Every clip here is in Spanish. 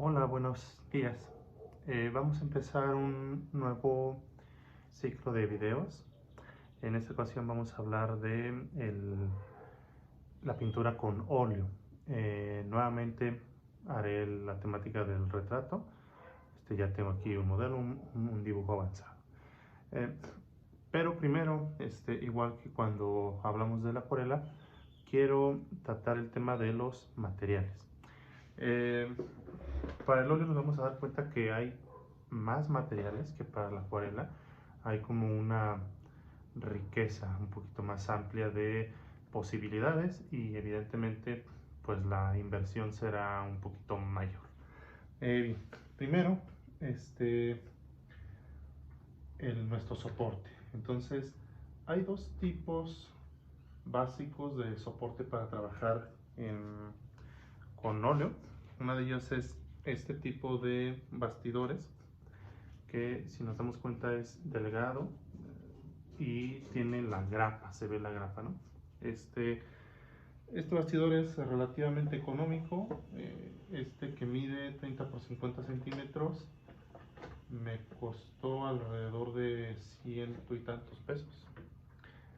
Hola, buenos días. Vamos a empezar un nuevo ciclo de videos. En esta ocasión vamos a hablar de la pintura con óleo. Nuevamente haré la temática del retrato. Ya tengo aquí un modelo, un dibujo avanzado. Eh, pero primero, igual que cuando hablamos de la acuarela, quiero tratar el tema de los materiales. Eh, para el óleo nos vamos a dar cuenta que hay más materiales que para la acuarela. Hay como una riqueza un poquito más amplia de posibilidades y evidentemente pues la inversión será un poquito mayor. Bien, primero, nuestro soporte. Entonces, hay dos tipos básicos de soporte para trabajar con óleo. Una de ellas es este tipo de bastidores que, si nos damos cuenta, es delgado y tiene la grapa, se ve la grapa, ¿no? Este bastidor es relativamente económico. Este que mide 30 por 50 centímetros me costó alrededor de ciento y tantos pesos.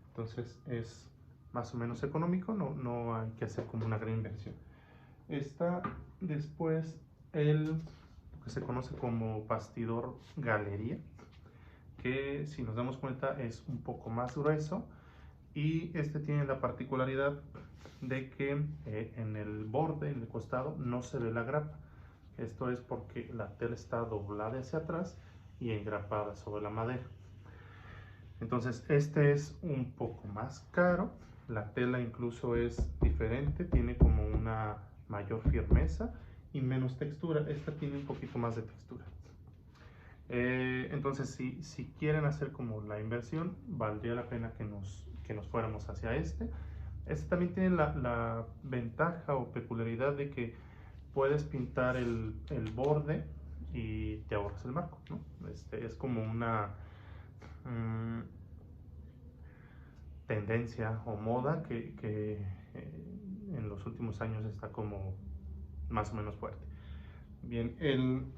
Entonces es más o menos económico, no hay que hacer como una gran inversión. Está después lo que se conoce como bastidor galería, que, si nos damos cuenta, es un poco más grueso y este tiene la particularidad de que en el borde, en el costado, no se ve la grapa. Esto es porque la tela está doblada hacia atrás y engrapada sobre la madera. Entonces este es un poco más caro. La tela incluso es diferente, tiene como una mayor firmeza y menos textura. Esta tiene un poquito más de textura. Entonces si quieren hacer como la inversión, valdría la pena que nos fuéramos hacia este. Este también tiene la ventaja o peculiaridad de que puedes pintar el borde y te ahorras el marco, ¿no? Es como una tendencia o moda que en los últimos años está como más o menos fuerte. Bien,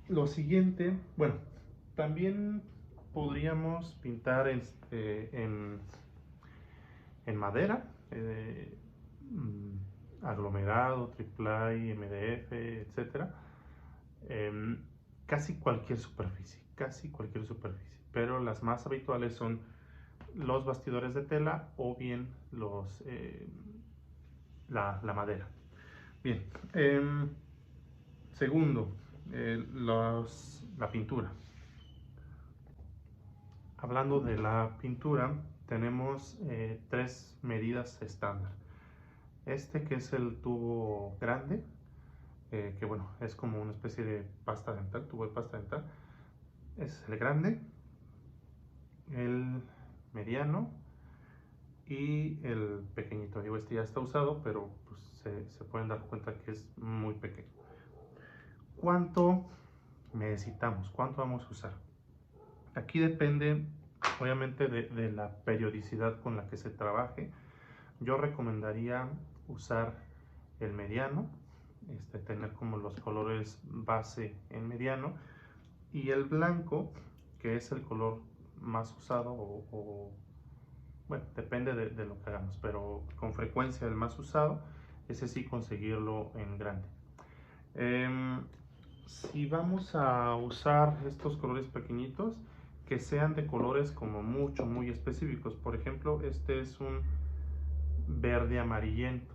lo siguiente, bueno, también podríamos pintar en madera, aglomerado, triple-A, MDF, etcétera. Casi cualquier superficie, pero las más habituales son los bastidores de tela o bien la madera. Bien, segundo, la pintura. Hablando de la pintura, tenemos tres medidas estándar. Que es el tubo grande, que bueno, es como una especie de pasta dental, tubo de pasta dental. Es el grande, el mediano y el pequeñito. Digo, este ya está usado, pero pues, se pueden dar cuenta que es muy pequeño. ¿Cuánto necesitamos? ¿Cuánto vamos a usar? Aquí depende, obviamente, de la periodicidad con la que se trabaje. Yo recomendaría usar el mediano, tener como los colores base en mediano, y el blanco, que es el color más usado, bueno, depende de lo que hagamos, pero con frecuencia el más usado, ese sí conseguirlo en grande. Si vamos a usar estos colores pequeñitos, que sean de colores como muy específicos. Por ejemplo, este es un verde amarillento,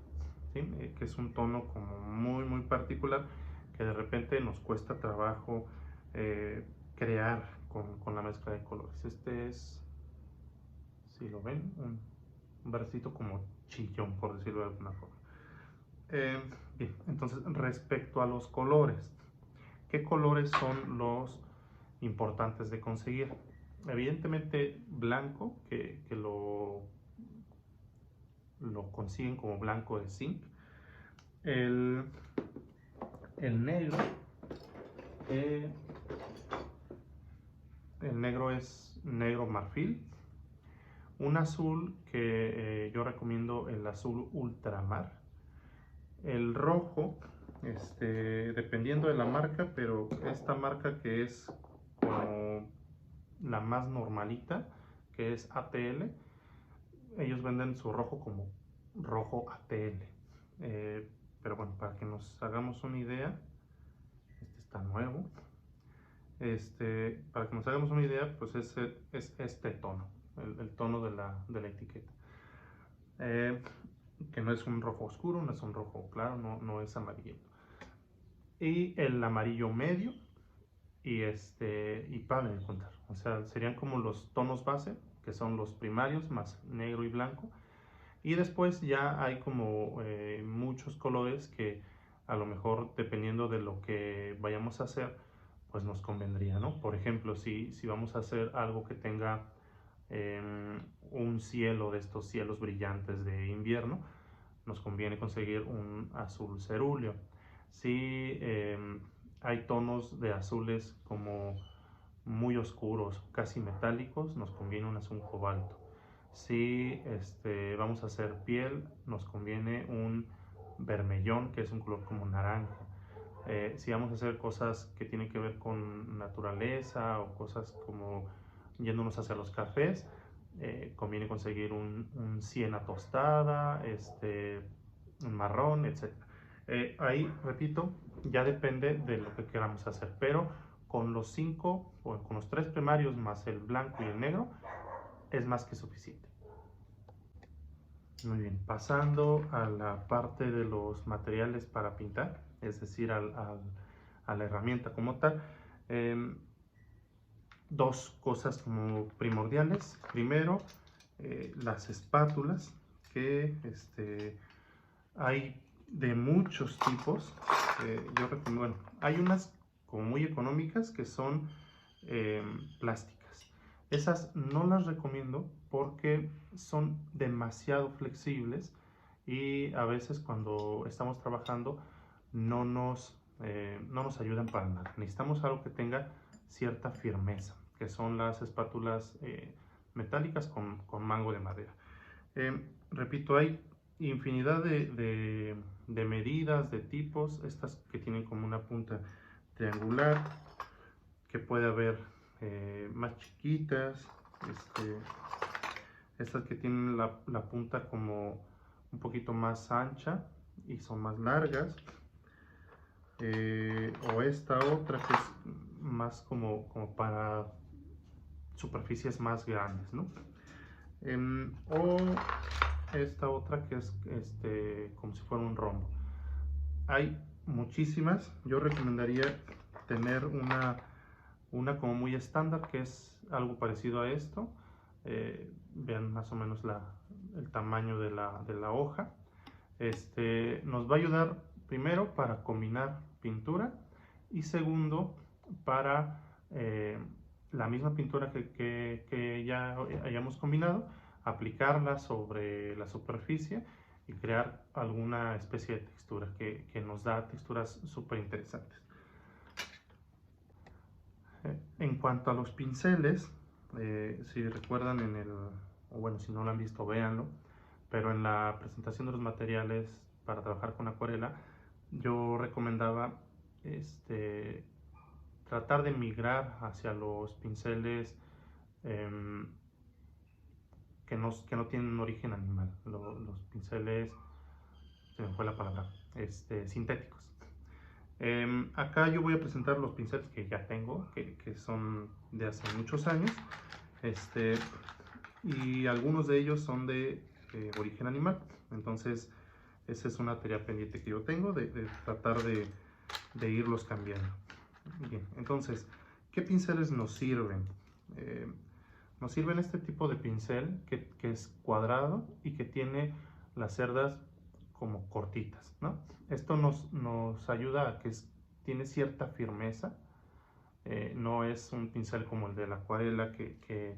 ¿sí? Que es un tono como muy particular, que de repente nos cuesta trabajo crear con la mezcla de colores. Este es, si lo ven, un verdecito como chillón, por decirlo de alguna forma. Bien, entonces, respecto a los colores, ¿qué colores son los importantes de conseguir? Evidentemente blanco, que lo consiguen como blanco de zinc. El negro, el negro es negro marfil. Un azul que yo recomiendo, el azul ultramar. El rojo dependiendo de la marca, pero esta marca que es como la más normalita, que es ATL, ellos venden su rojo como rojo ATL. Pero bueno, para que nos hagamos una idea, este está nuevo. Para que nos hagamos una idea, pues es este tono, el tono de la etiqueta. Que no es un rojo oscuro, no es un rojo claro, no es amarillento. Y el amarillo medio y para de contar. O sea, serían como los tonos base, que son los primarios, más negro y blanco. Y después ya hay como muchos colores que a lo mejor dependiendo de lo que vayamos a hacer, pues nos convendría, ¿no? Por ejemplo, si vamos a hacer algo que tenga un cielo de estos cielos brillantes de invierno, nos conviene conseguir un azul cerúleo. Si hay tonos de azules como muy oscuros, casi metálicos, nos conviene un azul cobalto. Si vamos a hacer piel, nos conviene un vermellón, que es un color como naranja. Si vamos a hacer cosas que tienen que ver con naturaleza o cosas como yéndonos hacia los cafés, conviene conseguir un siena tostada, un marrón, etc. Ahí, repito, ya depende de lo que queramos hacer, pero con los con los tres primarios más el blanco y el negro, es más que suficiente. Muy bien, pasando a la parte de los materiales para pintar, es decir, a la herramienta como tal. Dos cosas como primordiales. Primero, las espátulas, que hay de muchos tipos. Yo recomiendo, bueno, hay unas como muy económicas que son plásticas. Esas no las recomiendo porque son demasiado flexibles y a veces cuando estamos trabajando no nos ayudan para nada. Necesitamos algo que tenga cierta firmeza, que son las espátulas metálicas con mango de madera. Repito, hay infinidad de medidas, de tipos, estas que tienen como una punta triangular, que puede haber más chiquitas, estas que tienen la punta como un poquito más ancha y son más largas, o esta otra que es más como para superficies más grandes, ¿no? O esta otra que es como si fuera un rombo. Hay muchísimas. Yo recomendaría tener una como muy estándar, que es algo parecido a esto. Vean más o menos el tamaño de la hoja. Nos va a ayudar primero para combinar pintura y segundo para la misma pintura que ya hayamos combinado, aplicarla sobre la superficie y crear alguna especie de textura que nos da texturas súper interesantes. En cuanto a los pinceles, si recuerdan o bueno, si no lo han visto, véanlo, pero en la presentación de los materiales para trabajar con acuarela, yo recomendaba tratar de migrar hacia los pinceles que no tienen un origen animal, los pinceles, se me fue la palabra, sintéticos. Acá yo voy a presentar los pinceles que ya tengo, que son de hace muchos años, y algunos de ellos son de origen animal. Entonces esa es una tarea pendiente que yo tengo, de tratar de irlos cambiando. Bien, entonces, ¿qué pinceles nos sirven? Nos sirven este tipo de pincel que es cuadrado y que tiene las cerdas como cortitas, ¿no? Esto nos ayuda a que tiene cierta firmeza. No es un pincel como el de la acuarela que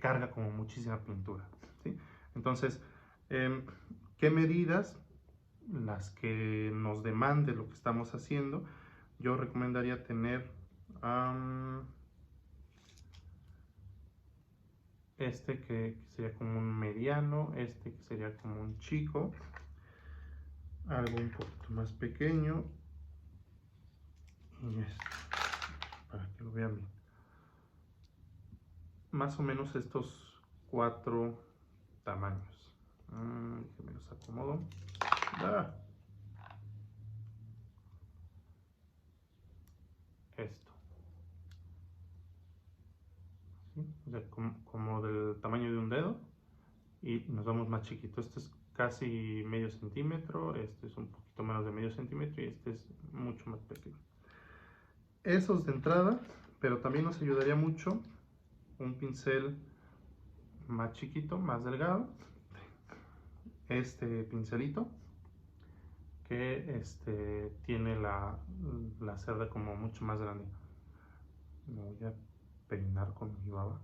carga como muchísima pintura, ¿sí? Entonces, ¿qué medidas? Las que nos demande lo que estamos haciendo. Yo recomendaría tener que sería como un mediano, que sería como un chico, algo un poquito más pequeño y esto, para que lo vean bien. Más o menos estos 4 tamaños. Me los acomodo. Esto. ¿Sí? O sea, como del tamaño de un dedo. Y nos vamos más chiquito. Este es casi medio centímetro, este es un poquito menos de medio centímetro y este es mucho más pequeño. Esos de entrada, pero también nos ayudaría mucho un pincel más chiquito, más delgado. Este pincelito que tiene la cerda como mucho más grande. Me voy a peinar con mi baba.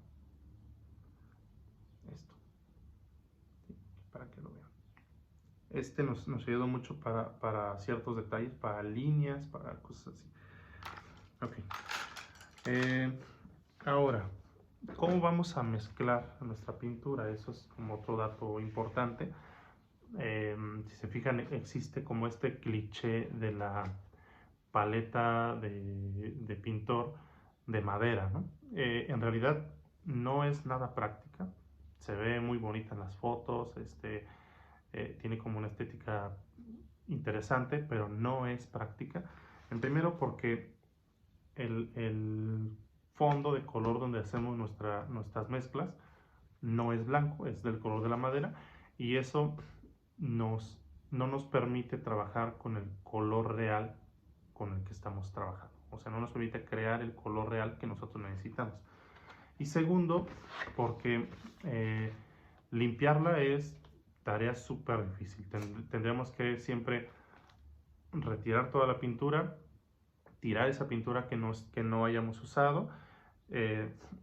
Esto, ¿sí? Para que lo vean. Este nos ayudó mucho para ciertos detalles, para líneas, para cosas así. Ok. Ahora, ¿cómo vamos a mezclar nuestra pintura? Eso es como otro dato importante. Si se fijan, existe como este cliché de la paleta de pintor de madera, ¿no? En realidad no es nada práctica. Se ve muy bonita en las fotos, tiene como una estética interesante, pero no es práctica. En primero porque el fondo de color donde hacemos nuestras mezclas no es blanco, es del color de la madera y eso no nos permite trabajar con el color real con el que estamos trabajando. O sea, no nos permite crear el color real que nosotros necesitamos. Y segundo, porque limpiarla es tarea súper difícil. Tendríamos que siempre retirar toda la pintura, tirar esa pintura que no hayamos usado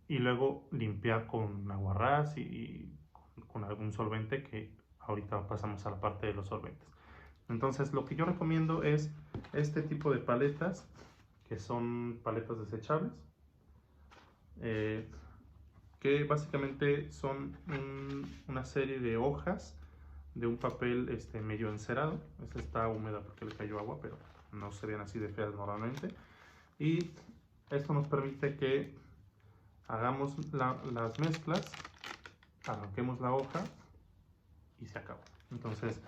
y luego limpiar con aguarrás y con algún solvente, que ahorita pasamos a la parte de los solventes. Entonces lo que yo recomiendo es este tipo de paletas, que son paletas desechables, que básicamente son una serie de hojas de un papel medio encerado. Esta está húmeda porque le cayó agua, pero no se ven así de feas normalmente. Y esto nos permite que hagamos las mezclas, arranquemos la hoja y se acabó. Entonces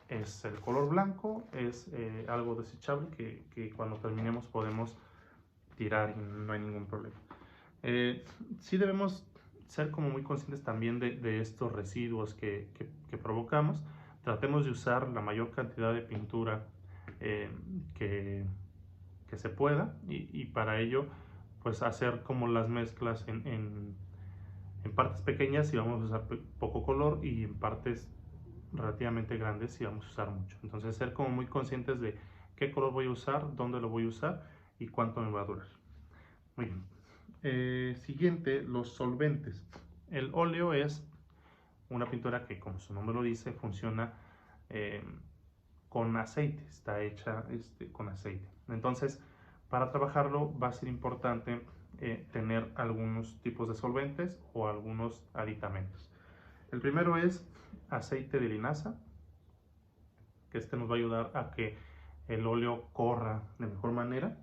es el color blanco, es algo desechable que cuando terminemos podemos tirar y no hay ningún problema. Sí debemos ser como muy conscientes también de estos residuos que provocamos. Tratemos de usar la mayor cantidad de pintura que se pueda y para ello pues hacer como las mezclas en partes pequeñas si vamos a usar poco color y en partes relativamente grandes si vamos a usar mucho. Entonces ser como muy conscientes de qué color voy a usar, dónde lo voy a usar y cuánto me va a durar. Muy bien. Siguiente, los solventes. El óleo es una pintura que, como su nombre lo dice, funciona con aceite, está hecha con aceite. Entonces, para trabajarlo va a ser importante tener algunos tipos de solventes o algunos aditamentos. El primero es aceite de linaza, que nos va a ayudar a que el óleo corra de mejor manera.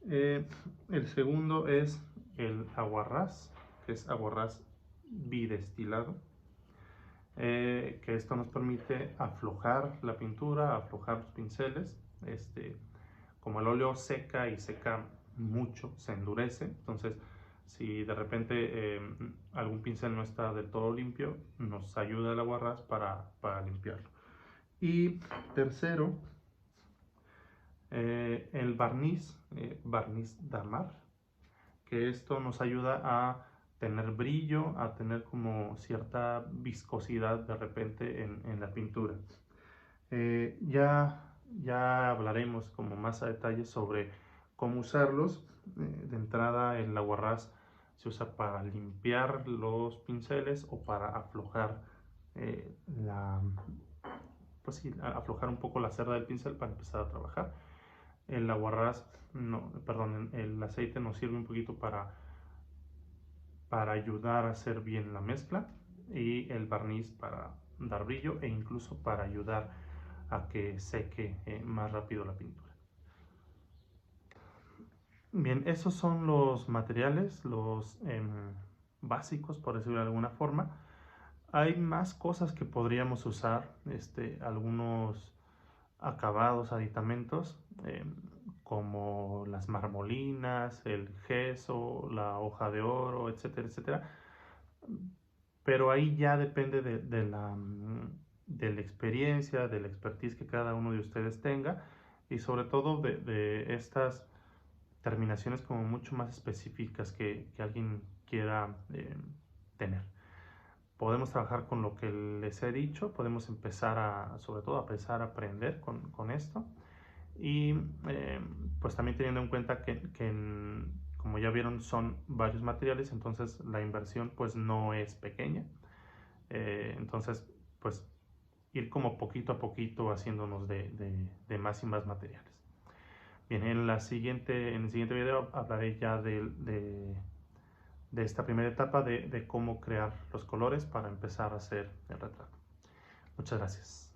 El segundo es el aguarrás, que es aguarrás bidestilado, que esto nos permite aflojar la pintura, aflojar los pinceles. Como el óleo seca y seca mucho, se endurece. Entonces, si de repente algún pincel no está del todo limpio, nos ayuda el aguarrás para limpiarlo. Y tercero, el barniz, barniz Damar, que esto nos ayuda a tener brillo, a tener como cierta viscosidad de repente en la pintura. Ya hablaremos como más a detalle sobre cómo usarlos. De entrada, el aguarrás se usa para limpiar los pinceles o para aflojar pues sí, aflojar un poco la cerda del pincel para empezar a trabajar. El aguarrás, no, perdón, el aceite nos sirve un poquito para ayudar a hacer bien la mezcla y el barniz para dar brillo e incluso para ayudar a que seque más rápido la pintura. Bien, esos son los materiales, los básicos, por decirlo de alguna forma. Hay más cosas que podríamos usar, algunos acabados, aditamentos, como las marmolinas, el gesso, la hoja de oro, etcétera, etcétera. Pero ahí ya depende de la experiencia, de la expertise que cada uno de ustedes tenga y sobre todo de estas terminaciones como mucho más específicas que alguien quiera tener. Podemos trabajar con lo que les he dicho, podemos empezar sobre todo a empezar a aprender con esto y pues también teniendo en cuenta que como ya vieron son varios materiales, entonces la inversión pues no es pequeña, entonces pues ir como poquito a poquito haciéndonos de más y más materiales. Bien, en el siguiente video hablaré ya de esta primera etapa de cómo crear los colores para empezar a hacer el retrato. Muchas gracias.